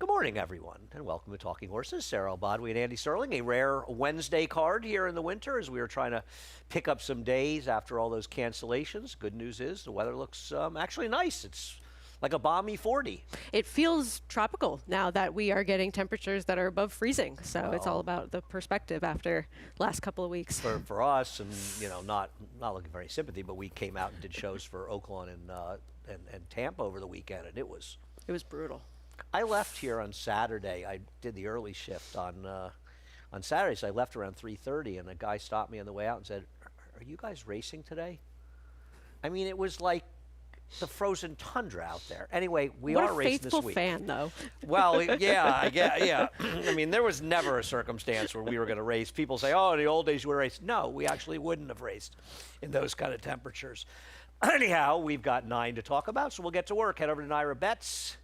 Good morning, everyone, and welcome to Talking Horses. Sarah Albadwi and Andy Serling, a rare Wednesday card here in the winter as we were trying to pick up some days after all those cancellations. Good news is the weather looks actually nice. It's like a balmy 40. It feels tropical now that we are getting temperatures that are above freezing. So it's all about the perspective after last couple of weeks. For us, and not looking for any sympathy, but we came out and did shows for Oakland and Tampa over the weekend, and it was brutal. I left here on Saturday. I did the early shift on Saturday, so I left around 3:30, and a guy stopped me on the way out and said, "Are you guys racing today?" I mean, it was like the frozen tundra out there. Anyway, we are racing this week. What a faithful fan, though. Well, yeah. I mean, there was never a circumstance where we were going to race. People say, "Oh, in the old days you would race." No, we actually wouldn't have raced in those kind of temperatures. Anyhow, we've got 9 to talk about, so we'll get to work. Head over to Naira Bets.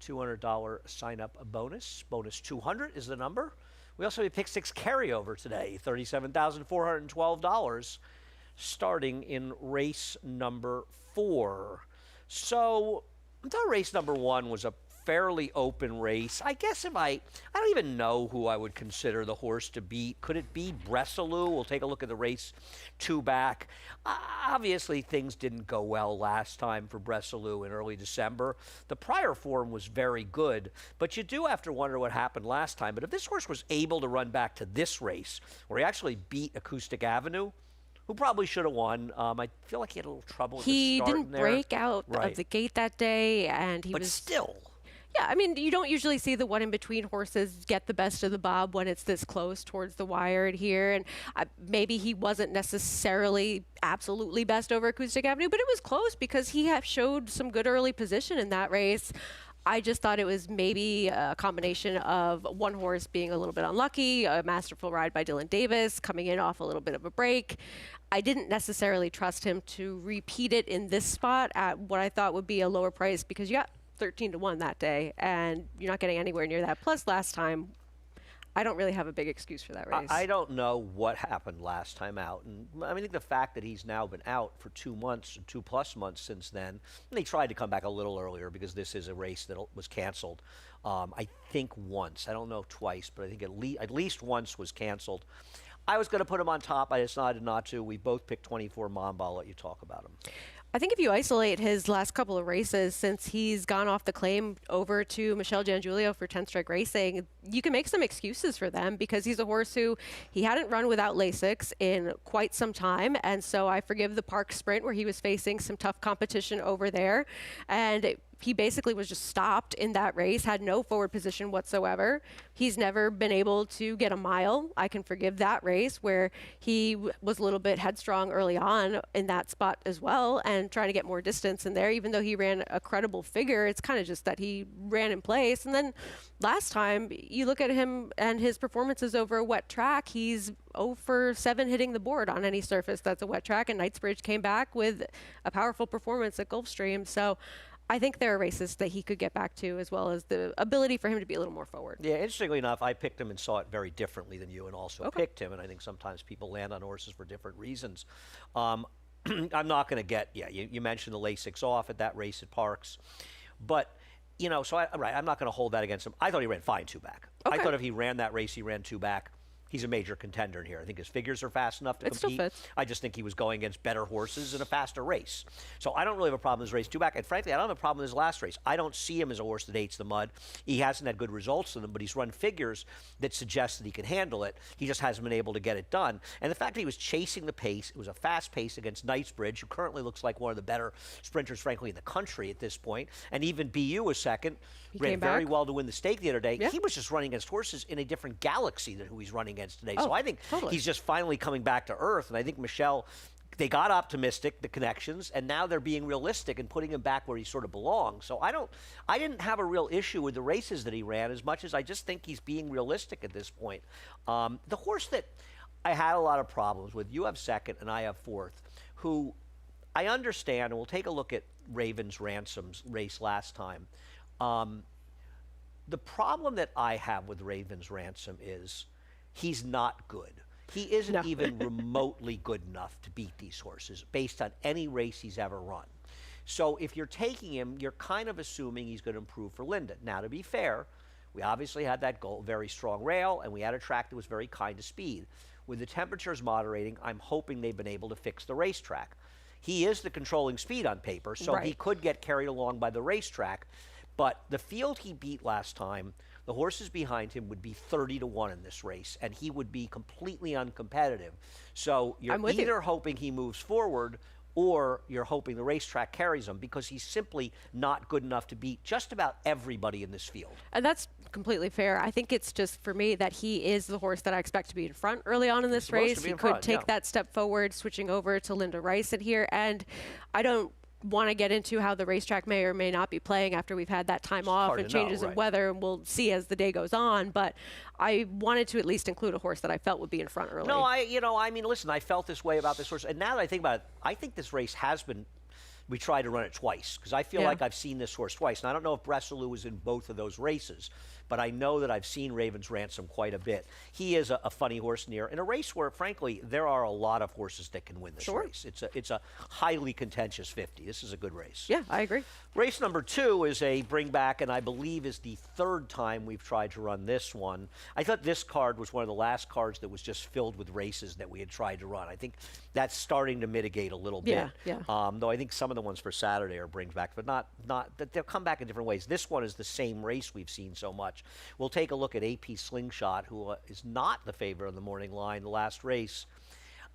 $200 sign-up bonus. Bonus 200 is the number. We also have a Pick 6 carryover today, $37,412, starting in race number 4. So I thought race number 1 was a fairly open race. I guess I don't even know who I would consider the horse to beat. Could it be Bressalou? We'll take a look at the race 2 back. Obviously, things didn't go well last time for Bressalou in early December. The prior form was very good, but you do have to wonder what happened last time. But if this horse was able to run back to this race, where he actually beat Acoustic Avenue, who probably should have won. I feel like he had a little trouble with the start. He didn't break out of the gate that day, and but still. Yeah, I mean, you don't usually see the one in between horses get the best of the bob when it's this close towards the wire here. And maybe he wasn't necessarily absolutely best over Acoustic Avenue, but it was close because he showed some good early position in that race. I just thought it was maybe a combination of one horse being a little bit unlucky, a masterful ride by Dylan Davis, coming in off a little bit of a break. I didn't necessarily trust him to repeat it in this spot at what I thought would be a lower price because you got 13-1 that day, and you're not getting anywhere near that. Plus, last time, I don't really have a big excuse for that race. I don't know what happened last time out. And I think the fact that he's now been out for 2 months, 2+ months since then, and he tried to come back a little earlier because this is a race that was canceled. I think once. I don't know if twice, but I think at least once was canceled. I was going to put him on top. I decided not to. We both picked 24 Mamba. I'll let you talk about him. I think if you isolate his last couple of races since he's gone off the claim over to Michelle Giangiulio for 10 Strike Racing, you can make some excuses for them because he's a horse who he hadn't run without Lasix in quite some time. And so I forgive the Park Sprint where he was facing some tough competition over there. And he basically was just stopped in that race, had no forward position whatsoever. He's never been able to get a mile. I can forgive that race where he was a little bit headstrong early on in that spot as well and trying to get more distance in there. Even though he ran a credible figure, it's kind of just that he ran in place. And then last time, you look at him and his performances over a wet track, he's 0 for 7 hitting the board on any surface that's a wet track. And Knightsbridge came back with a powerful performance at Gulfstream. So I think there are races that he could get back to, as well as the ability for him to be a little more forward. Yeah, interestingly enough, I picked him and saw it very differently than you and also picked him. And I think sometimes people land on horses for different reasons. I'm not going to get, you mentioned the Lasix off at that race at Parks. But, I'm not going to hold that against him. I thought he ran fine 2 back. I thought if he ran that race, he ran 2 back. He's a major contender in here. I think his figures are fast enough to compete. Still fits. I just think he was going against better horses in a faster race. So I don't really have a problem with his race 2 back. And frankly, I don't have a problem with his last race. I don't see him as a horse that hates the mud. He hasn't had good results in them, but he's run figures that suggest that he can handle it. He just hasn't been able to get it done. And the fact that he was chasing the pace, it was a fast pace against Knightsbridge, who currently looks like one of the better sprinters, frankly, in the country at this point. And even BU was second. He ran came very back well to win the stake the other day. Yeah. He was just running against horses in a different galaxy than who he's running against today. Oh, so I think totally. he's just finally coming back to earth. And I think Michelle, they got optimistic, the connections, and now they're being realistic and putting him back where he sort of belongs. So I didn't have a real issue with the races that he ran as much as I just think he's being realistic at this point. The horse that I had a lot of problems with, you have second and I have fourth, who I understand, and we'll take a look at Raven's Ransom's race last time. The problem that I have with Raven's Ransom is he's not good. He isn't even remotely good enough to beat these horses based on any race he's ever run. So if you're taking him, you're kind of assuming he's going to improve for Linden. Now, to be fair, we obviously had that very strong rail, and we had a track that was very kind to speed. With the temperatures moderating, I'm hoping they've been able to fix the racetrack. He is the controlling speed on paper, so he could get carried along by the racetrack. But the field he beat last time, the horses behind him would be 30-1 in this race, and he would be completely uncompetitive. So you're either hoping he moves forward, or you're hoping the racetrack carries him, because he's simply not good enough to beat just about everybody in this field. And that's completely fair. I think it's just, for me, that he is the horse that I expect to be in front early on in this race. He could take that step forward, switching over to Linda Rice in here. And I don't want to get into how the racetrack may or may not be playing after we've had that time off and changes in weather, and we'll see as the day goes on. But I wanted to at least include a horse that I felt would be in front early. No, I mean, listen, I felt this way about this horse, and now that I think about it, I think this race has been. We tried to run it twice, because I feel like I've seen this horse twice. And I don't know if Bressalou was in both of those races, but I know that I've seen Raven's Ransom quite a bit. He is a funny horse in a race where, frankly, there are a lot of horses that can win this race. It's a highly contentious 50. This is a good race. Yeah, I agree. Race number 2 is a bring back, and I believe is the 3rd time we've tried to run this one. I thought this card was one of the last cards that was just filled with races that we had tried to run. I think that's starting to mitigate a little bit. Though I think some of the ones for Saturday are brings back, but not that they'll come back in different ways. This one is the same race we've seen so much. We'll take a look at AP Slingshot, who is not the favorite on the morning line. The last race,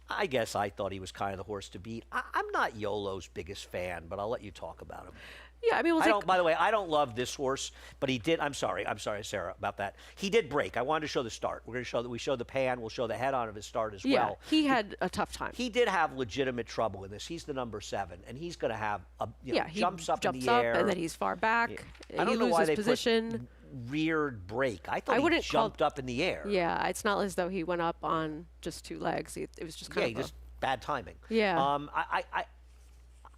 I guess I thought he was kind of the horse to beat. I'm not YOLO's biggest fan, but I'll let you talk about him. Yeah, I mean, by the way, I don't love this horse, but he did. I'm sorry, Sarah, about that. He did break. I wanted to show the start. We're going to show that we show the pan. We'll show the head-on of his start as well. He had a tough time. He did have legitimate trouble in this. He's the number 7, and he's going to have he jumps up in the air, and then he's far back. I don't know why they position. Put reared break. I thought he jumped up in the air. Yeah, it's not as though he went up on just 2 legs. It was just kind of just bad timing. Yeah.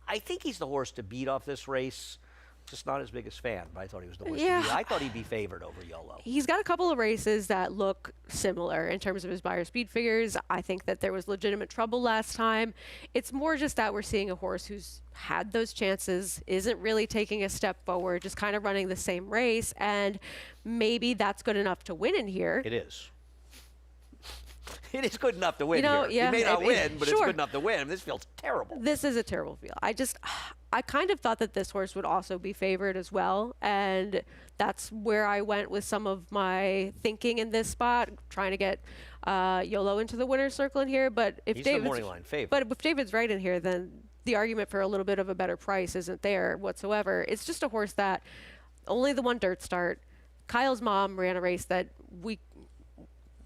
I think he's the horse to beat off this race. Just not his biggest fan, but I thought he was the horse to beat. I thought he'd be favored over YOLO. He's got a couple of races that look similar in terms of his Beyer speed figures. I think that there was legitimate trouble last time. It's more just that we're seeing a horse who's had those chances, isn't really taking a step forward, just kind of running the same race, and maybe that's good enough to win in here. It is. It is good enough to win here. You may not win, but it's good enough to win. This feels terrible. This is a terrible field. I kind of thought that this horse would also be favored as well, and that's where I went with some of my thinking in this spot, trying to get YOLO into the winner's circle in here. But if He's the morning line favorite. But if David's right in here, then the argument for a little bit of a better price isn't there whatsoever. It's just a horse that only the one dirt start. Kyle's mom ran a race that we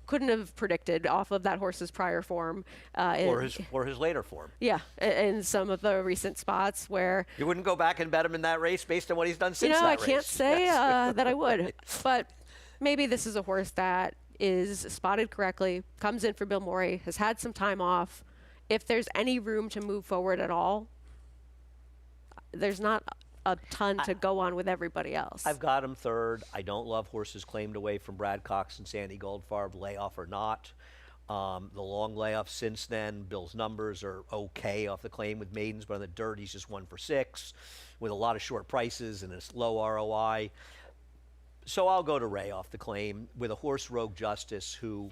couldn't have predicted off of that horse's prior form. Or his later form. Yeah, in some of the recent spots where... You wouldn't go back and bet him in that race based on what he's done since that race? I can't say that I would. But maybe this is a horse that is spotted correctly, comes in for Bill Morey, has had some time off. If there's any room to move forward at all, there's not a ton to go on with everybody else. I've got him 3rd. I don't love horses claimed away from Brad Cox and Sandy Goldfarb, layoff or not. The long layoff since then, Bill's numbers are okay off the claim with maidens, but on the dirt, he's just 1 for 6 with a lot of short prices and a low ROI. So I'll go to Ray off the claim with a horse, Rogue Justice, who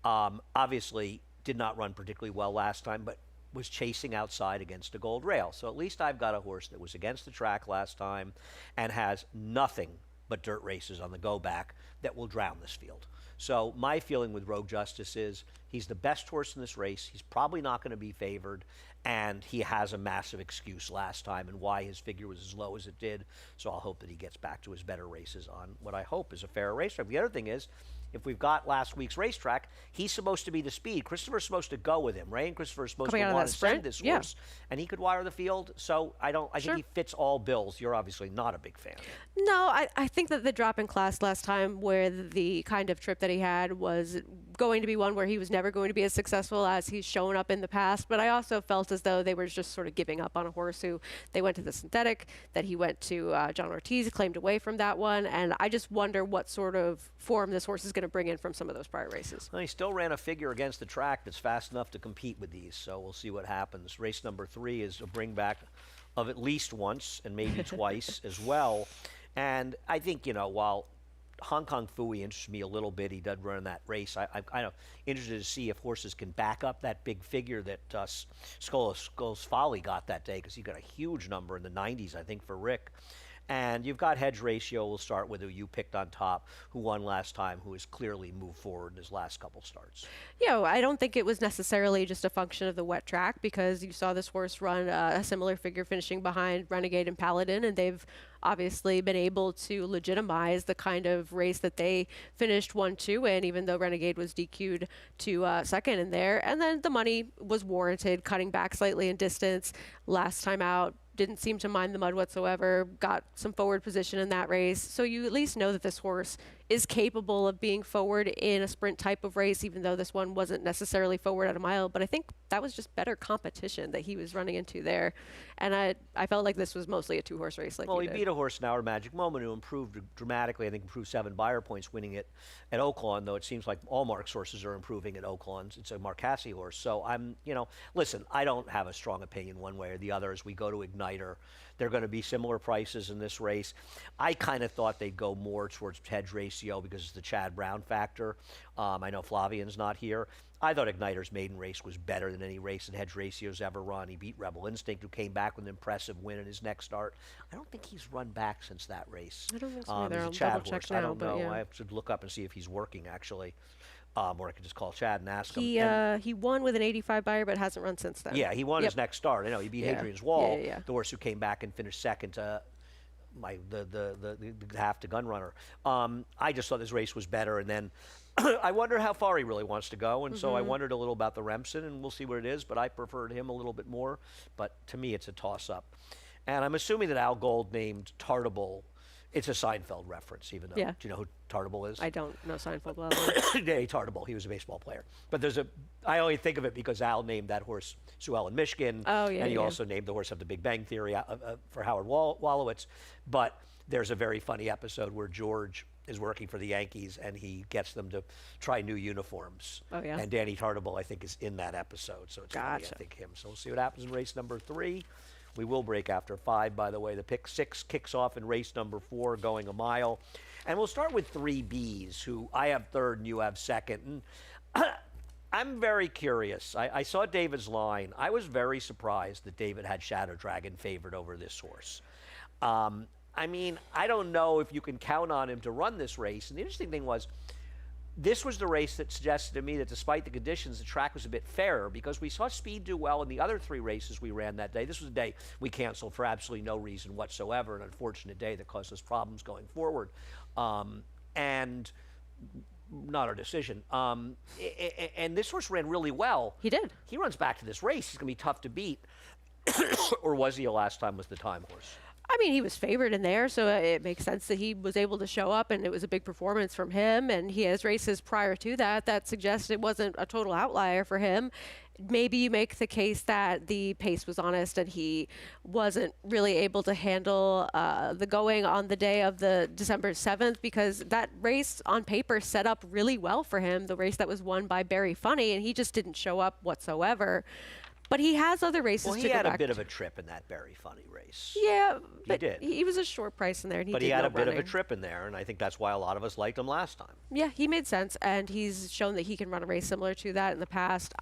obviously did not run particularly well last time, but was chasing outside against a gold rail. So at least I've got a horse that was against the track last time and has nothing but dirt races on the go back that will drown this field. So my feeling with Rogue Justice is he's the best horse in this race. He's probably not going to be favored, and he has a massive excuse last time and why his figure was as low as it did. So I'll hope that he gets back to his better races on what I hope is a fairer racetrack. The other thing is, if we've got last week's racetrack, he's supposed to be the speed. Christopher's supposed to go with him. Ray and Christopher are supposed to want to send this horse, and he could wire the field. So I think he fits all bills. You're obviously not a big fan. No, I think that the drop in class last time, where the kind of trip that he had was going to be one where he was never going to be as successful as he's shown up in the past. But I also felt as though they were just sort of giving up on a horse who they went to the synthetic, that he went to John Ortiz, claimed away from that one. And I just wonder what sort of form this horse is going to bring in from some of those prior races. Well, he still ran a figure against the track that's fast enough to compete with these. So we'll see what happens. Race number 3 is a bring back of at least once and maybe twice as well. And I think, while Hong Kong Fooey interests me a little bit. He did run that race. I'm kind of interested to see if horses can back up that big figure that Skulls Folly got that day, because he got a huge number in the 90s, I think, for Rick. And you've got Hedge Ratio. We'll start with who you picked on top, who won last time, who has clearly moved forward in his last couple starts. I don't think it was necessarily just a function of the wet track, because you saw this horse run a similar figure finishing behind Renegade and Paladin, and they've obviously been able to legitimize the kind of race that they finished 1-2 in, even though Renegade was DQ'd to second in there. And then the money was warranted, cutting back slightly in distance last time out. Didn't seem to mind the mud whatsoever, got some forward position in that race. So you at least know that this horse is capable of being forward in a sprint type of race, even though this one wasn't necessarily forward at a mile. But I think that was just better competition that he was running into there. And I felt like this was mostly a two-horse race. Well, he beat a horse in Our Magic Moment who improved dramatically. I think improved 7 buyer points winning it at Oaklawn, though it seems like all Mark's horses are improving at Oaklawn. It's a Marcassi horse. So listen, I don't have a strong opinion one way or the other as we go to Igniter. They're going to be similar prices in this race. I kind of thought they'd go more towards Hedge Ratio because it's the Chad Brown factor. I know Flavian's not here. I thought Igniter's maiden race was better than any race that Hedge Ratio's ever run. He beat Rebel Instinct, who came back with an impressive win in his next start. I don't think he's run back since that race. I don't think so either. He's a I'll Chad double check horse. now, I don't know. yeah. I have to look up and see if he's working, actually. Or I could just call Chad and ask him. He won with an 85 buyer, but hasn't run since then. Yeah, he won his next start. I know he beat Hadrian's Wall, Yeah. the horse who came back and finished second to the half to Gun Runner. I just thought this race was better, and then I wonder how far he really wants to go, and so I wondered a little about the Remsen, and we'll see what it is. But I preferred him a little bit more. But to me, it's a toss-up, and I'm assuming that Al Gold named Tartable. It's a Seinfeld reference, even though. Yeah. Do you know who Tartable is? I don't know Seinfeld well. Danny Tartable. He was a baseball player. But I only think of it because Al named that horse Sue Ellen Michigan. Oh, yeah, And he yeah. also named the horse of The Big Bang Theory for Howard Wolowitz. But there's a very funny episode where George is working for the Yankees and he gets them to try new uniforms. Oh, yeah. And Danny Tartable, I think, is in that episode. So it's funny, Gotcha. I think, him. So we'll see what happens in race number 3. We will break after 5, by the way. The pick 6 kicks off in race number 4, going a mile. And we'll start with 3Bs, who I have third and you have second. And I'm very curious. I saw David's line. I was very surprised that David had Shadow Dragon favored over this horse. I mean, I don't know if you can count on him to run this race. And the interesting thing was, this was the race that suggested to me that despite the conditions, the track was a bit fairer, because we saw Speed do well in the other 3 races we ran that day. This was a day we canceled for absolutely no reason whatsoever, an unfortunate day that caused us problems going forward, and not our decision. And this horse ran really well. He did. He runs back to this race. He's going to be tough to beat. Or was he last time was the time horse? I mean, he was favored in there, so it makes sense that he was able to show up, and it was a big performance from him. And he has races prior to that suggest it wasn't a total outlier for him. Maybe you make the case that the pace was honest and he wasn't really able to handle the going on the day of the December 7th, because that race on paper set up really well for him, the race that was won by Barry Funny, and he just didn't show up whatsoever. But he has other races Well, to he go had a back bit to. of a trip in that Barry Funny race. Yeah, but did. he was a short price in there, and But did he had no a bit of a running. trip in there, and I think that's why a lot of us liked him last time. Yeah, he made sense, and he's shown that he can run a race similar to that in the past.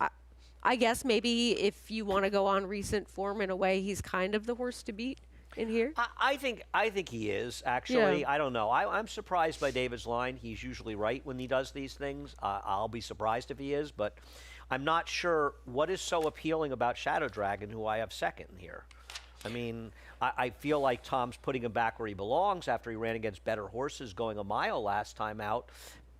I guess maybe if you want to go on recent form in a way, he's kind of the horse to beat in here. I think he is, actually. Yeah. I don't know. I'm surprised by David's line. He's usually right when he does these things. I'll be surprised if he is, but I'm not sure what is so appealing about Shadow Dragon, who I have second here. I mean, I feel like Tom's putting him back where he belongs after he ran against better horses going a mile last time out.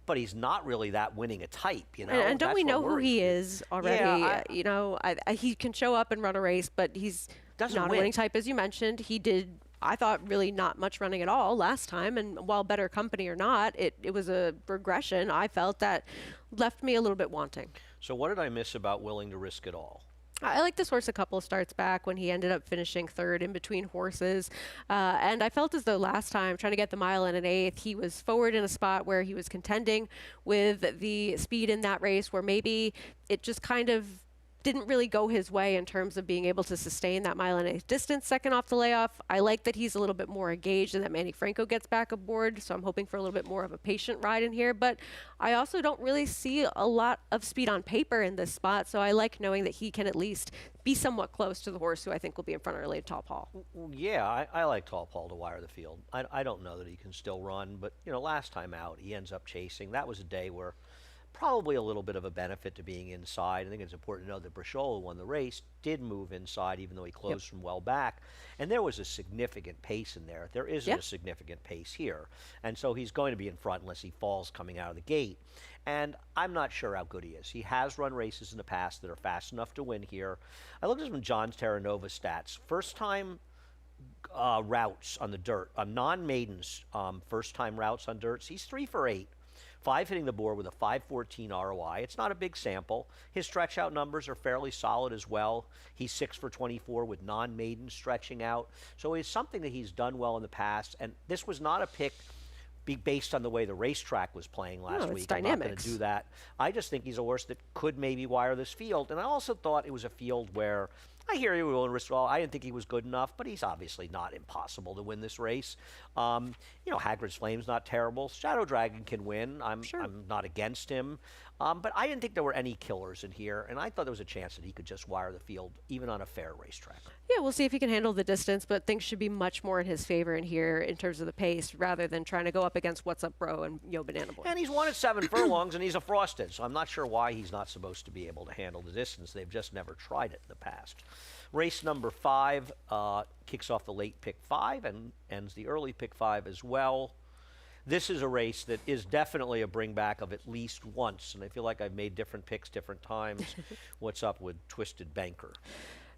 But he's not really that winning a type, you know. And don't That's we what know who worries he me. is already? Yeah, He can show up and run a race, but he's Doesn't not win. a winning type, as you mentioned. He did, I thought, really not much running at all last time. And while better company or not, it was a regression, I felt, that left me a little bit wanting. So what did I miss about Willing to Risk It All? I like this horse a couple of starts back when he ended up finishing third in between horses. And I felt as though last time, trying to get the mile in an eighth, he was forward in a spot where he was contending with the speed in that race, where maybe it just kind of didn't really go his way in terms of being able to sustain that mile and a distance second off the layoff. I like that he's a little bit more engaged and that Manny Franco gets back aboard, so I'm hoping for a little bit more of a patient ride in here. But I also don't really see a lot of speed on paper in this spot, so I like knowing that he can at least be somewhat close to the horse who I think will be in front of related Tall Paul. Yeah, I like Tall Paul to wire the field. I don't know that he can still run, but last time out he ends up chasing. That was a day where probably a little bit of a benefit to being inside. I think it's important to know that Brashola won the race, did move inside even though he closed from well back, and there was a significant pace in there. There isn't a significant pace here, and so he's going to be in front unless he falls coming out of the gate. And I'm not sure how good he is. He has run races in the past that are fast enough to win here. I looked at some John Terranova stats. First time routes on the dirt, non-maidens first time routes on dirts, he's 3 for 8. 5 hitting the board with a 5.14 ROI. It's not a big sample. His stretch out numbers are fairly solid as well. He's 6 for 24 with non-maidens stretching out. So it's something that he's done well in the past. And this was not a pick based on the way the racetrack was playing last week. I'm not going to do that. I just think he's a horse that could maybe wire this field. And I also thought it was a field where I hear you, Will, and Ristal. I didn't think he was good enough, but he's obviously not impossible to win this race. Hagrid's Flame's not terrible. Shadow Dragon can win. I'm not against him. But I didn't think there were any killers in here, and I thought there was a chance that he could just wire the field, even on a fair racetrack. Yeah, we'll see if he can handle the distance, but things should be much more in his favor in here in terms of the pace, rather than trying to go up against What's Up Bro and Yo Banana Boy. And he's won at 7 furlongs, and he's a frosted, so I'm not sure why he's not supposed to be able to handle the distance. They've just never tried it in the past. Race number 5 kicks off the late pick 5 and ends the early pick 5 as well. This is a race that is definitely a bring back of at least once, and I feel like I've made different picks different times. What's up with Twisted Banker?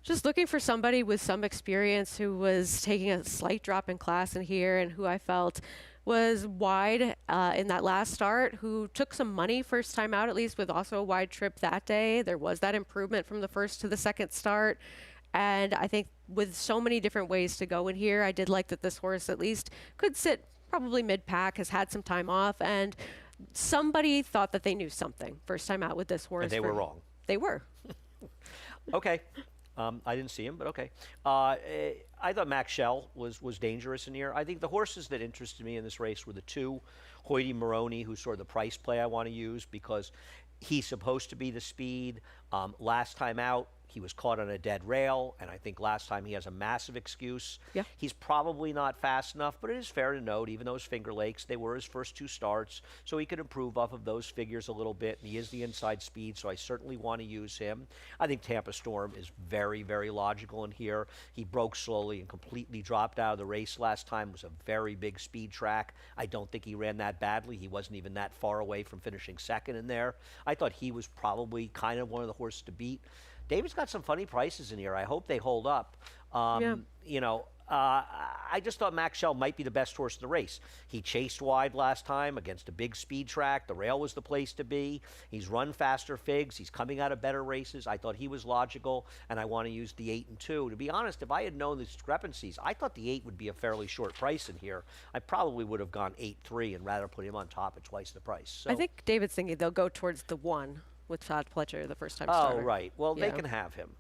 Just looking for somebody with some experience who was taking a slight drop in class in here and who I felt was wide in that last start, who took some money first time out, at least with also a wide trip that day. There was that improvement from the first to the second start. And I think with so many different ways to go in here, I did like that this horse at least could sit probably mid-pack, has had some time off, and somebody thought that they knew something first time out with this horse. And they were wrong. They were. Okay. I didn't see him, but okay. I thought Max Shell was dangerous in here. I think the horses that interested me in this race were the 2, Hoyty Moroni, who's sort of the price play I want to use because he's supposed to be the speed. Last time out, he was caught on a dead rail, and I think last time he has a massive excuse. Yeah. He's probably not fast enough, but it is fair to note, even those Finger Lakes, they were his first 2 starts, so he could improve off of those figures a little bit, and he is the inside speed, so I certainly want to use him. I think Tampa Storm is very, very logical in here. He broke slowly and completely dropped out of the race last time. It was a very big speed track. I don't think he ran that badly. He wasn't even that far away from finishing second in there. I thought he was probably kind of one of the horses to beat. David's got some funny prices in here. I hope they hold up. I just thought Max Shell might be the best horse in the race. He chased wide last time against a big speed track. The rail was the place to be. He's run faster figs. He's coming out of better races. I thought he was logical, and I want to use the 8 and 2. To be honest, if I had known the discrepancies, I thought the 8 would be a fairly short price in here. I probably would have gone 8-3 and rather put him on top at twice the price. So, I think David's thinking they'll go towards the 1 with Todd Pletcher the first time oh, starter. right. Well, they can have him.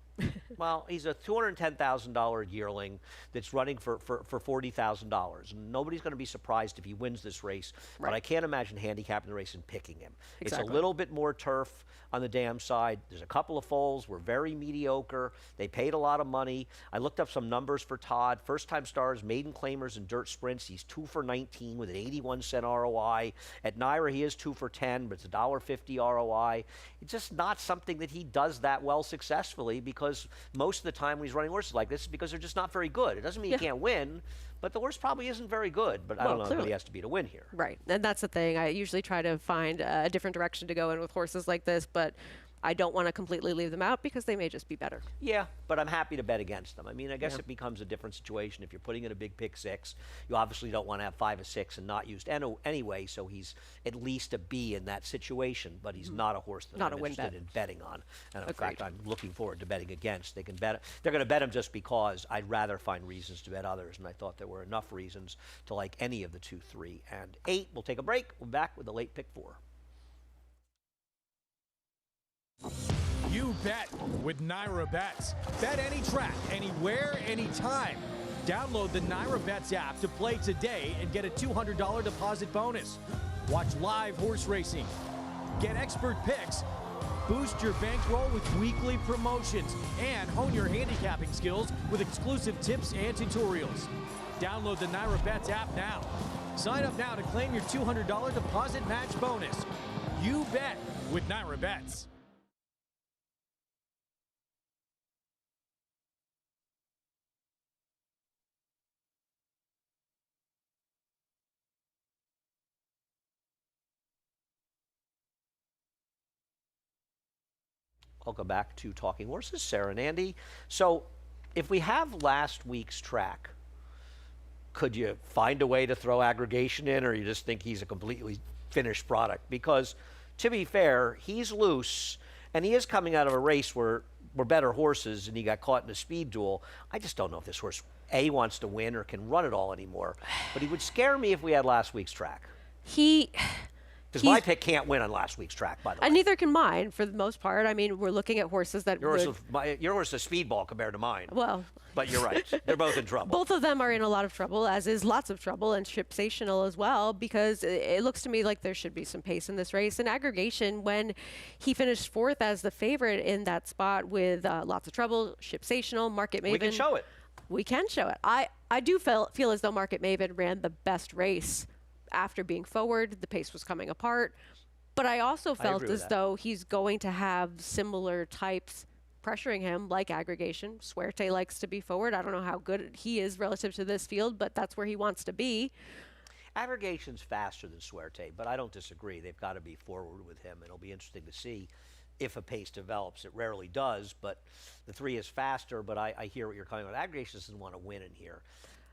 Well, he's a $210,000 yearling that's running for $40,000. Nobody's going to be surprised if he wins this race, but I can't imagine handicapping the race and picking him. Exactly. It's a little bit more turf on the dam side. There's a couple of foals. We're very mediocre. They paid a lot of money. I looked up some numbers for Todd. First-time stars, maiden claimers, and dirt sprints. He's 2 for 19 with an 81-cent ROI. At NYRA, he is 2 for 10, but it's a $1.50 ROI. It's just not something that he does that well successfully because most of the time when he's running horses like this is because they're just not very good. It doesn't mean he can't win, but the horse probably isn't very good. But I don't know who he has to be to win here. Right, and that's the thing. I usually try to find a different direction to go in with horses like this, but I don't want to completely leave them out because they may just be better. Yeah, but I'm happy to bet against them. I mean, I guess it becomes a different situation if you're putting in a big pick 6. You obviously don't want to have 5 or 6 and not used anyway, so he's at least a B in that situation, but he's not a horse that I'm interested in betting on. And in fact, I'm looking forward to betting against. They can bet. They're going to bet him just because I'd rather find reasons to bet others, and I thought there were enough reasons to like any of the 2, 3, and 8. We'll take a break. We'll be back with the late pick 4. You bet with Naira Bets. Bet any track, anywhere, anytime. Download the Naira Bets app to play today and get a $200 deposit bonus. Watch live horse racing. Get expert picks. Boost your bankroll with weekly promotions and hone your handicapping skills with exclusive tips and tutorials. Download the Naira Bets app now. Sign up now to claim your $200 deposit match bonus. You bet with Naira Bets. Welcome back to Talking Horses, Sarah and Andy. So, if we have last week's track, could you find a way to throw aggregation in, or you just think he's a completely finished product? Because, to be fair, he's loose, and he is coming out of a race where we're better horses, and he got caught in a speed duel. I just don't know if this horse, A, wants to win or can run it all anymore. But he would scare me if we had last week's track. Because my pick can't win on last week's track, by the way. And neither can mine, for the most part. I mean, we're looking at horses that Your horse is a speedball compared to mine. Well, but you're right. They're both in trouble. Both of them are in a lot of trouble, as is lots of trouble, and Shipsational as well, because it looks to me like there should be some pace in this race. And aggregation, when he finished fourth as the favorite in that spot with lots of trouble, Shipsational, Market Maven. We can show it. We can show it. I do feel as though Market Maven ran the best race after being forward. The pace was coming apart. But I also felt as though he's going to have similar types pressuring him, like aggregation. Suerte likes to be forward. I don't know how good he is relative to this field, but that's where he wants to be. Aggregation's faster than Suerte, but I don't disagree. They've got to be forward with him. It'll be interesting to see if a pace develops. It rarely does, but the 3 is faster, but I hear what you're coming with. Aggregation doesn't want to win in here.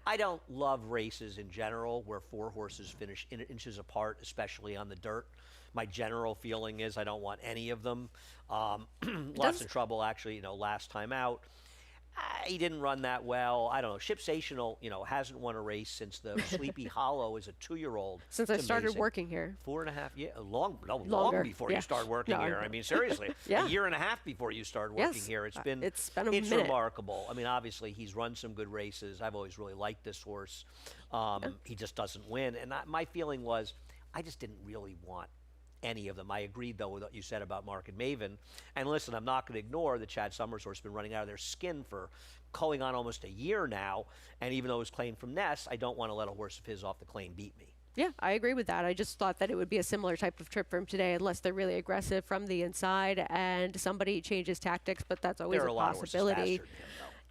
I don't love races in general where 4 horses finish inches apart, especially on the dirt. My general feeling is I don't want any of them. Lots of trouble, actually, last time out. He didn't run that well. I don't know. Shipsational, hasn't won a race since the Sleepy Hollow as a 2-year-old. Since I started working here. 4.5 years. Long before you started working here. I mean, seriously. Yeah. A year and a half before you started working here. It's been a minute. Remarkable. I mean, obviously, he's run some good races. I've always really liked this horse. He just doesn't win. And my feeling was I just didn't really want any of them. I agreed, though, with what you said about Market Maven. And listen, I'm not going to ignore that Chad Summers' horse has been running out of their skin for going on almost a year now. And even though it was claimed from Ness, I don't want to let a horse of his off the claim beat me. Yeah, I agree with that. I just thought that it would be a similar type of trip for him today, unless they're really aggressive from the inside and somebody changes tactics, but that's always a possibility.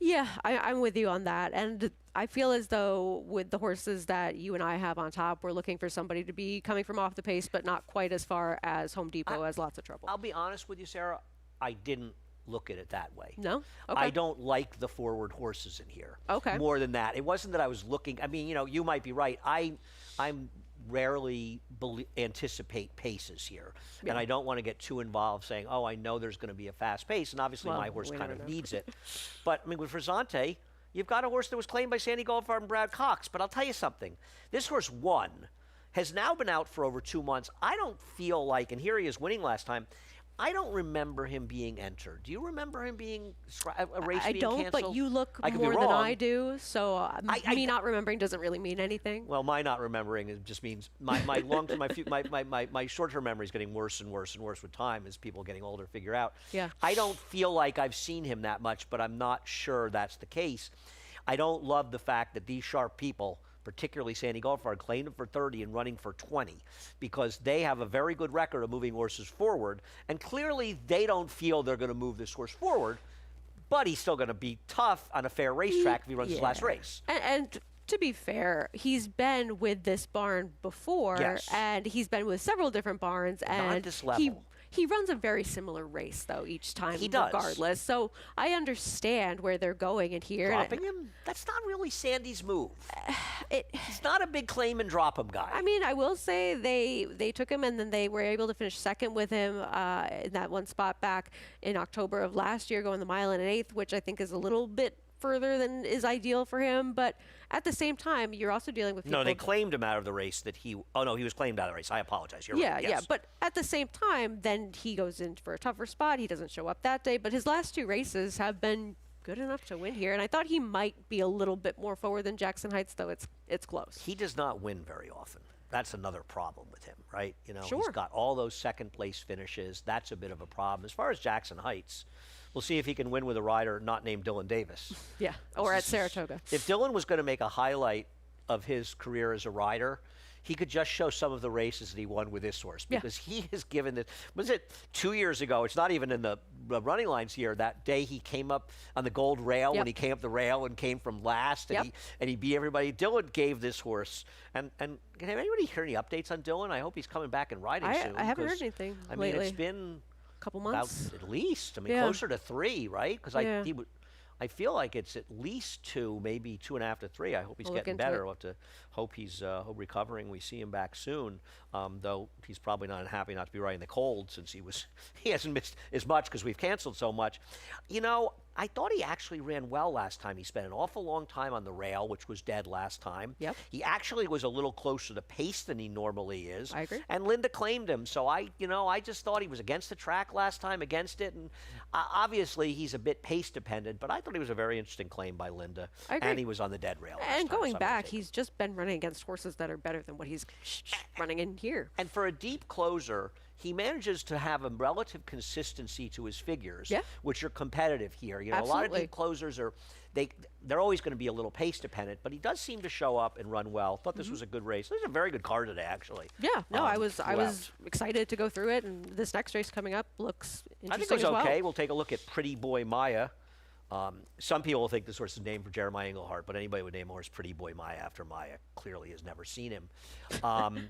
Yeah, I'm with you on that. And I feel as though with the horses that you and I have on top, we're looking for somebody to be coming from off the pace, but not quite as far as Home Depot has lots of trouble. I'll be honest with you, Sarah. I didn't look at it that way. No? Okay. I don't like the forward horses in here. Okay. More than that. It wasn't that I was looking. I mean, you might be right. I'm rarely anticipate paces here. Yeah. And I don't want to get too involved saying, oh, I know there's going to be a fast pace. And obviously my horse kind of needs it. But, I mean, with Frisante, you've got a horse that was claimed by Sandy Goldfarb and Brad Cox. But I'll tell you something. This horse won, has now been out for over 2 months. I don't feel like, and here he is winning last time, I don't remember him being entered. Do you remember him being a race being canceled? I don't, but you look more than I do, so me not remembering doesn't really mean anything. Well, my not remembering just means my short-term memory is getting worse and worse and worse with time as people getting older figure out. Yeah. I don't feel like I've seen him that much, but I'm not sure that's the case. I don't love the fact that these sharp people, particularly Sandy Goldfarb, claimed him for 30 and running for 20 because they have a very good record of moving horses forward, and clearly they don't feel they're going to move this horse forward, but he's still going to be tough on a fair racetrack if he runs his last race. And to be fair, he's been with this barn before, and he's been with several different barns, and not at this level. He runs a very similar race, though, each time, he does. Regardless. So I understand where they're going in here. Dropping him? That's not really Sandy's move. He's not a big claim and drop him guy. I mean, I will say they took him, and then they were able to finish second with him in that one spot back in October of last year, going the mile and an eighth, which I think is a little bit further than is ideal for him. But at the same time, you're also dealing with people. No, they claimed him out of the race that he. Oh no, he was claimed out of the race. I apologize. You're Yeah, right. yeah. Yes. But at the same time, then he goes in for a tougher spot. He doesn't show up that day. But his last 2 races have been good enough to win here. And I thought he might be a little bit more forward than Jackson Heights, though it's close. He does not win very often. That's another problem with him, right? You know, he's Sure. got all those second place finishes. That's a bit of a problem. As far as Jackson Heights, we'll see if he can win with a rider not named Dylan Davis. Yeah, or at Saratoga. If Dylan was going to make a highlight of his career as a rider, he could just show some of the races that he won with this horse, Yeah. because he has given it. Was it 2 years ago? It's not even in the running lines here. That day he came up on the gold rail, Yep. when he came up the rail and came from last, and Yep. he beat everybody. Dylan gave this horse. And can anybody hear any updates on Dylan? I hope he's coming back and riding soon. I haven't heard 'cause, anything I mean, lately. it's been Couple about months. at least. I mean, Yeah. closer to 3, right? Because Yeah. I feel like it's at least 2, maybe 2.5 to 3. I hope he's We'll look getting into better. it. We'll have to hope he's recovering. We see him back soon, though he's probably not happy not to be riding the cold, since he hasn't missed as much because we've canceled so much. You know, I thought he actually ran well last time. He spent an awful long time on the rail, which was dead last time. Yep. He actually was a little closer to pace than he normally is. I agree. And Linda claimed him, so I just thought he was against the track last time, against it, and obviously he's a bit pace dependent. But I thought he was a very interesting claim by Linda, I agree. and he was on the dead rail. last And time, going so I'm gonna back, take him. he's just been running against horses that are better than what he's running in here. And for a deep closer, he manages to have a relative consistency to his figures, Yeah. which are competitive here. You know, a lot of Absolutely. deep closers they're always going to be a little pace dependent, but he does seem to show up and run well. Thought this was a good race. This is a very good card today, actually. Yeah, no, I was throughout. excited to go through it, and this next race coming up looks I think interesting it was as well. okay. We'll take a look at Pretty Boy Maya. Some people will think this horse is named for Jeremiah Englehart, but anybody would name a horse Pretty Boy Maya after Maya clearly has never seen him.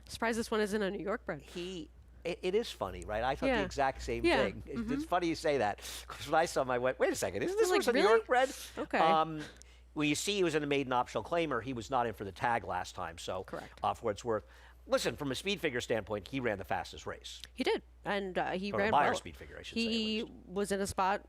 Surprised this one isn't a New York bred. It is funny, right? I thought the Yeah. exact same Yeah. thing. It's funny you say that, because when I saw him, I went, wait a second, isn't this like, horse a New really? York bred? Okay. Well, you see he was in a maiden optional claimer. He was not in for the tag last time, so Correct. For what it's worth. Listen, from a speed figure standpoint, he ran the fastest race. He did, and he From a ran Meyer well. speed figure, I should say, at He least. was in a spot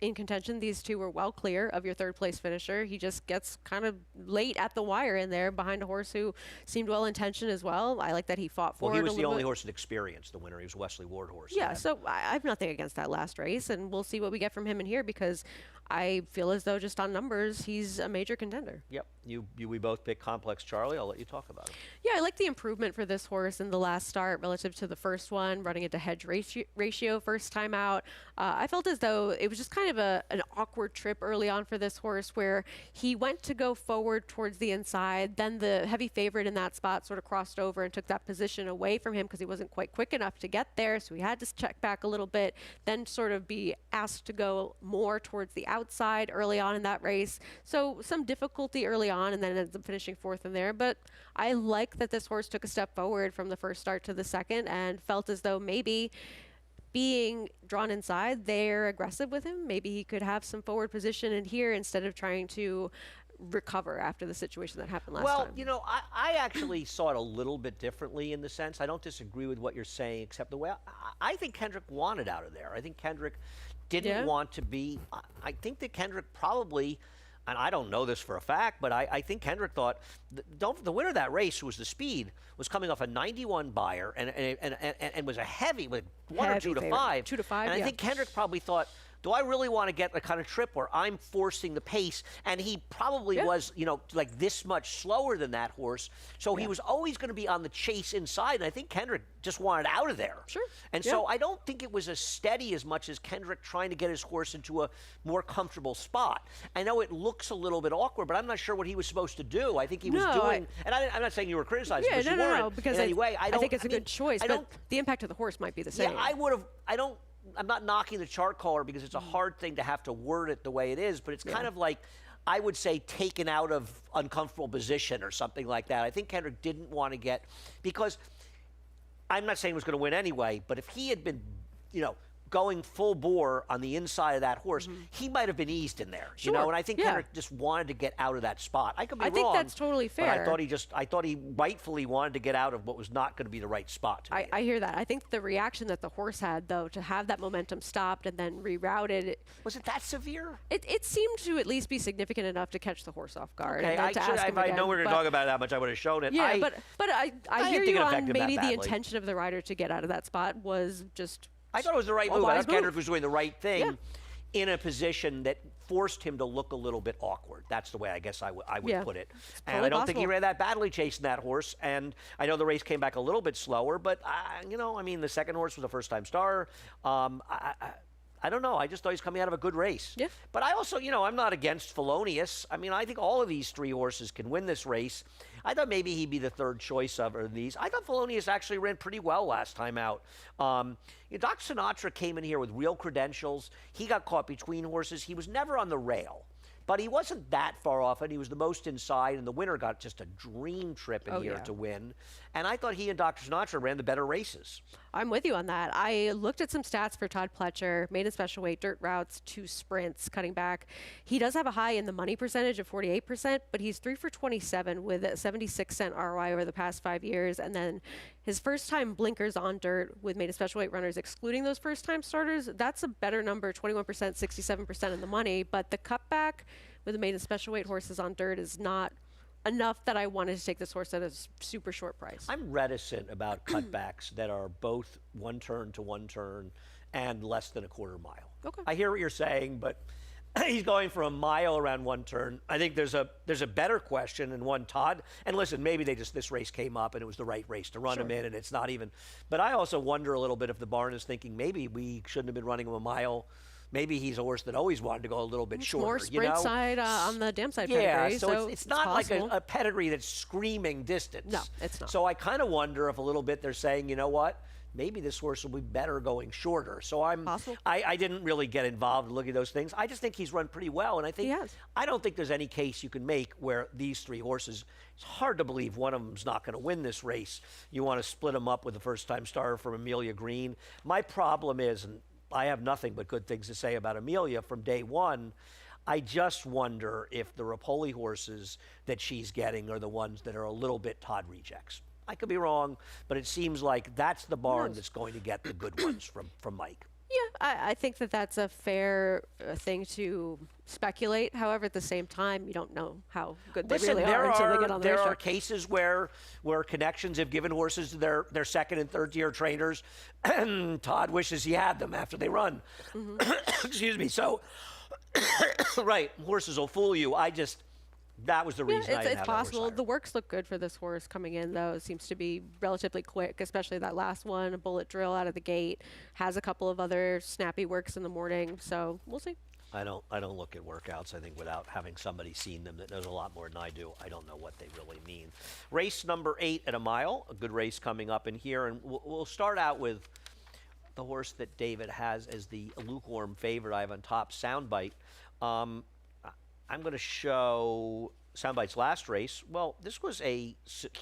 in contention. These two were well clear of your third place finisher. He just gets kind of late at the wire in there behind a horse who seemed well intentioned as well. I like that he fought for Well, it he a was the little only bit. horse that experienced the winner. He was a Wesley Ward horse. Yeah, so I have nothing against that last race, and we'll see what we get from him in here, because I feel as though just on numbers, he's a major contender. Yep. We both picked Complex Charlie. I'll let you talk about him. Yeah, I like the improvement for this horse in the last start relative to the first one, running into hedge ratio first time out. I felt as though it was just kind of an awkward trip early on for this horse, where he went to go forward towards the inside. Then the heavy favorite in that spot sort of crossed over and took that position away from him because he wasn't quite quick enough to get there. So he had to check back a little bit, then sort of be asked to go more towards the outside early on in that race. So some difficulty early on, and then ends up finishing fourth in there. But I like that this horse took a step forward from the first start to the second, and felt as though maybe being drawn inside, they're aggressive with him. Maybe he could have some forward position in here instead of trying to recover after the situation that happened last Well, time. you know, I actually saw it a little bit differently in the sense. I don't disagree with what you're saying, except the way I think Kendrick wanted out of there. I think Kendrick didn't Yeah. want to be. I think that Kendrick probably, and I don't know this for a fact, but I think Kendrick thought the winner of that race, who was the speed, was coming off a 91 buyer and was a heavy with 1 or Heavy 2 to favorite. 5. 2 to 5, And I yeah. think Kendrick probably thought, do I really want to get a kind of trip where I'm forcing the pace? And he probably Yeah. was, you know, like this much slower than that horse. So he was always going to be on the chase inside. And I think Kendrick just wanted out of there. Sure. And so I don't think it was as steady as much as Kendrick trying to get his horse into a more comfortable spot. I know it looks a little bit awkward, but I'm not sure what he was supposed to do. I think he was No, doing, and I'm not saying you were criticizing, yeah, because you no, weren't because in any way. I think it's a mean, good choice, I but don't the impact of the horse might be the same. yeah, I'm not knocking the chart caller, because it's a hard thing to have to word it the way it is, but it's kind of like, I would say, taken out of uncomfortable position or something like that. I think Kendrick didn't want to get, because I'm not saying he was going to win anyway, but if he had been, you know, going full bore on the inside of that horse, he might have been eased in there, you know. Sure. And I think Yeah. Kendrick just wanted to get out of that spot. I could be I wrong. think that's totally But I fair. thought he rightfully wanted to get out of what was not going to be the right spot. To be in. I hear that. I think the reaction that the horse had, though, to have that momentum stopped and then rerouted, Was it that severe? it seemed to at least be significant enough to catch the horse off guard. Okay, and then to ask him if I again. know we were going But- to talk about it that much, I would have shown it. Yeah, but I didn't hear think you it on affected him that maybe the badly. intention of the rider to get out of that spot was just. I thought it was the right a move. I wise thought Kendrick move. was doing the right thing Yeah. in a position that forced him to look a little bit awkward. That's the way I guess I would Yeah. put it. And totally I don't think he possible. ran that badly chasing that horse. And I know the race came back a little bit slower, but the second horse was a first-time star. I don't know. I just thought he was coming out of a good race. Yeah. But I also, I'm not against Felonius. I mean, I think all of these three horses can win this race. I thought maybe he'd be the third choice of these. I thought Felonius actually ran pretty well last time out. Doc Sinatra came in here with real credentials. He got caught between horses. He was never on the rail. But he wasn't that far off, and he was the most inside, and the winner got just a dream trip in here yeah. to win. And I thought he and Dr. Sinatra ran the better races. I'm with you on that. I looked at some stats for Todd Pletcher, maiden special weight, dirt routes, 2 sprints, cutting back. He does have a high in the money percentage of 48%, but he's 3 for 27 with a 76-cent ROI over the past 5 years. And then his first time blinkers on dirt with maiden special weight runners, excluding those first time starters, that's a better number, 21%, 67% in the money. But the cutback with the maiden special weight horses on dirt is not enough that I wanted to take this horse at a super short price. I'm reticent about cutbacks that are both one turn to one turn and less than a quarter mile. Okay. I hear what you're saying, but he's going for a mile around one turn. I think there's a better question and one, Todd. And listen, maybe this race came up and it was the right race to run him in, and it's not even. But I also wonder a little bit if the barn is thinking maybe we shouldn't have been running him a mile. Maybe he's a horse that always wanted to go a little bit shorter. More sprint side on the dam side pedigree. So it's not like possible. a pedigree that's screaming distance. No, it's not. So I kind of wonder if a little bit they're saying, you know what, maybe this horse will be better going shorter. So I didn't really get involved in looking at those things. I just think he's run pretty well, and I think He has. I don't think there's any case you can make where these three horses. It's hard to believe one of them's not going to win this race. You want to split them up with a first-time starter from Amelia Green. My problem is, and I have nothing but good things to say about Amelia from day one. I just wonder if the Rapoli horses that she's getting are the ones that are a little bit Todd rejects. I could be wrong, but it seems like that's the barn that's going to get the good ones from Mike. Yeah, I think that that's a fair thing to speculate. However, at the same time, you don't know how good they Listen, really are until they get on the there are racetrack. cases where connections have given horses to their second and third tier trainers, and Todd wishes he had them after they run. Excuse me. So, right, horses will fool you. That was the reason I didn't It's have that horse possible. higher. The works look good for this horse coming in, though. It seems to be relatively quick, especially that last one, a bullet drill out of the gate. Has a couple of other snappy works in the morning, so we'll see. I don't look at workouts. I think without having somebody seen them that knows a lot more than I do, I don't know what they really mean. Race number 8 at a mile, a good race coming up in here, and we'll start out with the horse that David has as the lukewarm favorite I have on top, Soundbite. I'm going to show Soundbite's last race. Well, this was a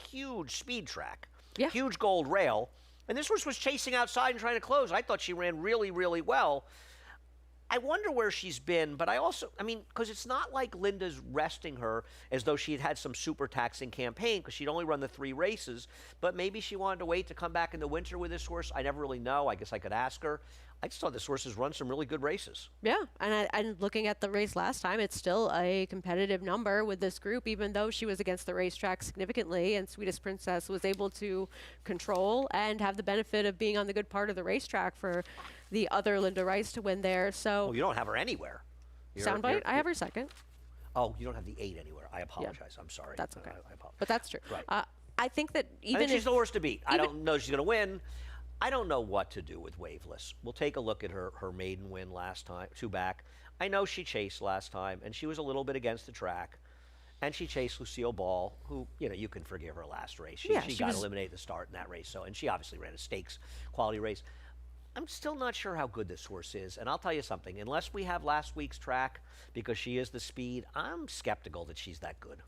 huge speed track, Yeah. huge gold rail, and this horse was chasing outside and trying to close. I thought she ran really, really well. I wonder where she's been, but because it's not like Linda's resting her as though she had had some super taxing campaign because she'd only run the 3 races, but maybe she wanted to wait to come back in the winter with this horse. I never really know. I guess I could ask her. I just thought this horse has run some really good races. Yeah, and looking at the race last time, it's still a competitive number with this group, even though she was against the racetrack significantly, and Sweetest Princess was able to control and have the benefit of being on the good part of the racetrack for the other Linda Rice to win there. So Well, you don't have her anywhere. Soundbite, I have her second. Oh, you don't have the 8 anywhere. I apologize. I'm sorry. That's okay. I apologize. But that's true. Right. I think that I even think she's if the horse to beat. I don't know she's going to win. I don't know what to do with Waveless. We'll take a look at her maiden win last time, 2 back. I know she chased last time, and she was a little bit against the track. And she chased Lucille Ball, who, you can forgive her last race. She got was eliminated at the start in that race, and she obviously ran a stakes quality race. I'm still not sure how good this horse is, and I'll tell you something. Unless we have last week's track, because she is the speed, I'm skeptical that she's that good.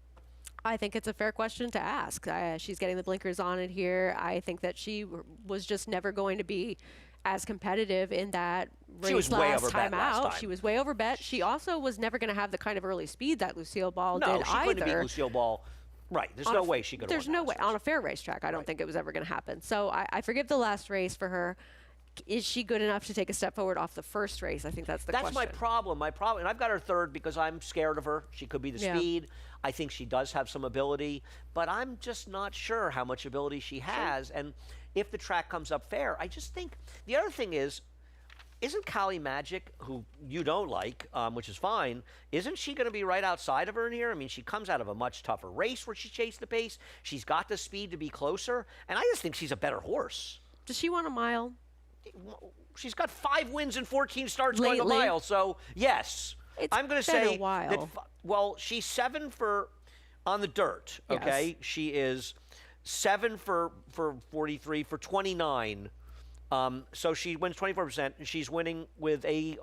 I think it's a fair question to ask. She's getting the blinkers on it here. I think that she was just never going to be as competitive in that race She was way last over time bet last out. time. She was way over bet. She also was never going to have the kind of early speed that Lucille Ball No, did she couldn't beat either. Lucille Ball. Right. There's On no a- way she could have There's won no that way race. on a fair racetrack. I don't think it was ever going to happen. So I forgive the last race for her. Is she good enough to take a step forward off the first race? I think that's the question. That's my problem. My problem, and I've got her third because I'm scared of her. She could be the Yeah. speed. I think she does have some ability, but I'm just not sure how much ability she has. And if the track comes up fair, I just think the other thing is, isn't Kali Magic, who you don't like, which is fine, isn't she going to be right outside of her in here? I mean, she comes out of a much tougher race where she chased the pace. She's got the speed to be closer, and I just think she's a better horse. Does she want a mile? She's got 5 wins in 14 starts going a Lately? mile, so yes. It's I'm going to been a say while. that. Well, she's 7 for on the dirt. Okay, Yes. she is 7 for 43 for 29. So she wins 24%, and she's winning with a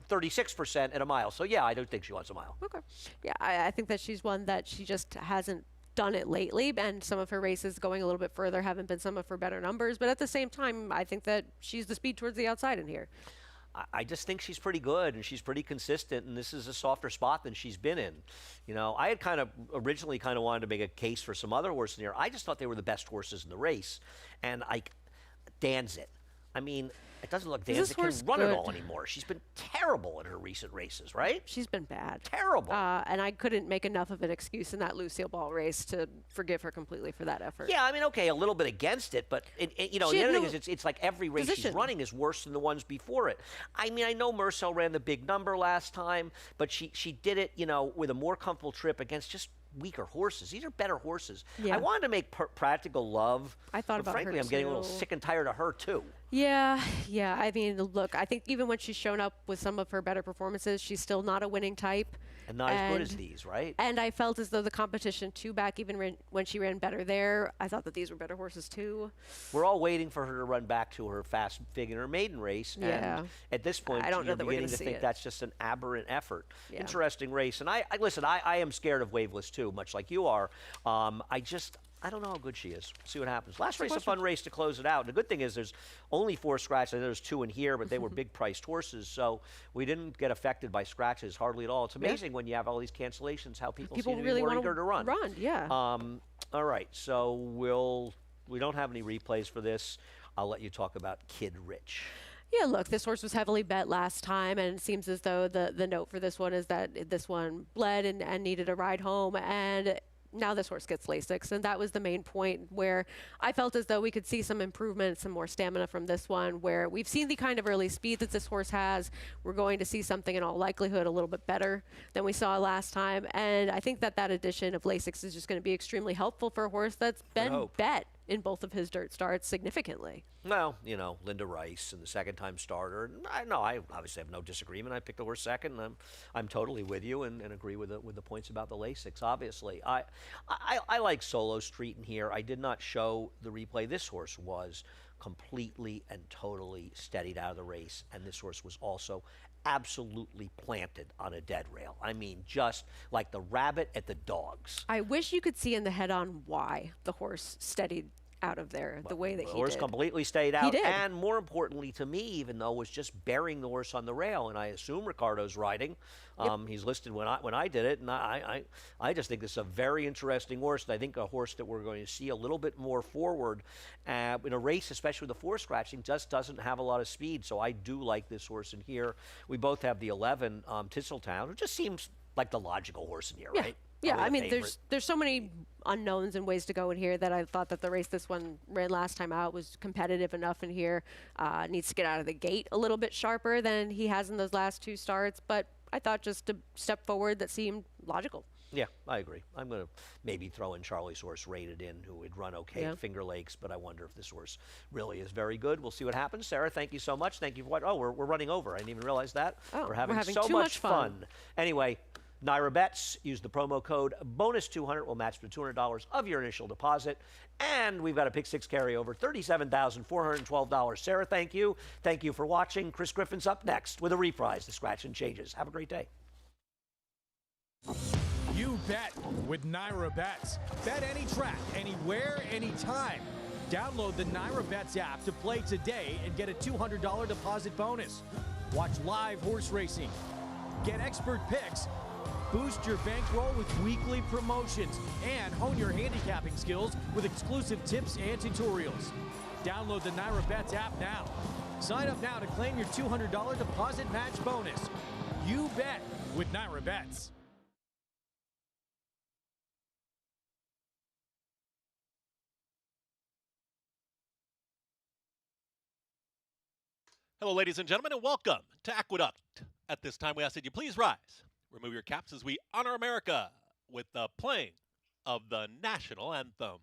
36% at a mile. So yeah, I don't think she wants a mile. Okay. Yeah, I think that she's one that she just hasn't done it lately, and some of her races going a little bit further haven't been some of her better numbers. But at the same time, I think that she's the speed towards the outside in here. I just think she's pretty good and she's pretty consistent, and this is a softer spot than she's been in. You know, I had kind of originally kind of wanted to make a case for some other horses in here. I just thought they were the best horses in the race, and Danzit. I mean, it doesn't look This Danzit horse can run at good? all anymore. She's been terrible in her recent races, right? She's been bad. Terrible. And I couldn't make enough of an excuse in that Lucille Ball race to forgive her completely for that effort. Yeah, I mean, okay, a little bit against it, but you know, She the had other no thing is, it's like every race she's position. running is worse than the ones before it. I mean, I know Murcell ran the big number last time, but she did it, you know, with a more comfortable trip against just weaker horses. These are better horses. Yeah. I wanted to make Practical Love. I thought but about her frankly, I'm getting a little too. sick and tired of her too. Yeah. I mean, look, I think even when she's shown up with some of her better performances, she's still not a winning type. And not as good as these, right? And I felt as though the competition two back, even when she ran better there, I thought that these were better horses too. We're all waiting for her to run back to her fast fig in her maiden race. Yeah. And at this point, I don't know you're that we're beginning gonna to see think it. that's just an aberrant effort. Yeah. Interesting race. And I listen, I am scared of Waveless too, much like you are. I don't know how good she is. See what happens. Last race, a fun race to close it out. And the good thing is there's only 4 scratches. I know there's 2 in here, but they were big priced horses, so we didn't get affected by scratches hardly at all. It's amazing when you have all these cancellations how people seem to really be more want eager to run. Yeah. All right, so we don't have any replays for this. I'll let you talk about Kid Rich. Yeah, look, this horse was heavily bet last time, and it seems as though the note for this one is that this one bled and needed a ride home, and now this horse gets Lasix, and that was the main point where I felt as though we could see some improvement, some more stamina from this one, where we've seen the kind of early speed that this horse has. We're going to see something in all likelihood a little bit better than we saw last time, and I think that addition of Lasix is just going to be extremely helpful for a horse that's been hope. bet in both of his dirt starts significantly. Well, you know, Linda Rice and the second-time starter. I obviously have no disagreement. I picked the horse second, and I'm totally with you and agree with the points about the Lasix. Obviously, I like Solo Street in here. I did not show the replay. This horse was completely and totally steadied out of the race, and this horse was also absolutely planted on a dead rail. I mean, just like the rabbit at the dogs. I wish you could see in the head-on why the horse steadied out of there the way that The he horse did. completely stayed out, did. and more importantly to me, even though, was just burying the horse on the rail. And I assume Ricardo's riding. He's listed when I did it, and I just think this is a very interesting horse. And I think a horse that we're going to see a little bit more forward in a race, especially with the 4 scratching, just doesn't have a lot of speed. So I do like this horse in here. We both have the 11 Tinseltown, who just seems like the logical horse in here, right? Yeah, Probably I the mean, favorite. there's so many unknowns and ways to go in here that I thought that the race this one ran last time out was competitive enough in here. Needs to get out of the gate a little bit sharper than he has in those last 2 starts, but I thought just a step forward that seemed logical. Yeah, I agree. I'm going to maybe throw in Charlie's horse Rated In, who would run okay Yeah. at Finger Lakes, but I wonder if this horse really is very good. We'll see what happens. Sarah, thank you so much. Thank you for what? Oh, we're running over. I didn't even realize that. Oh, we're having having so too much fun. Anyway, Naira Bets, use the promo code bonus200. We'll match the $200 of your initial deposit. And we've got a Pick 6 carryover, $37,412. Sarah, thank you. Thank you for watching. Chris Griffin's up next with a reprise, the Scratch and Changes. Have a great day. You bet with Naira Bets. Bet any track, anywhere, anytime. Download the Naira Bets app to play today and get a $200 deposit bonus. Watch live horse racing, get expert picks, boost your bankroll with weekly promotions, and hone your handicapping skills with exclusive tips and tutorials. Download the Naira Bets app now. Sign up now to claim your $200 deposit match bonus. You bet with Naira Bets. Hello, ladies and gentlemen, and welcome to Aqueduct. At this time, we ask that you please rise, remove your caps as we honor America with the playing of the national anthem.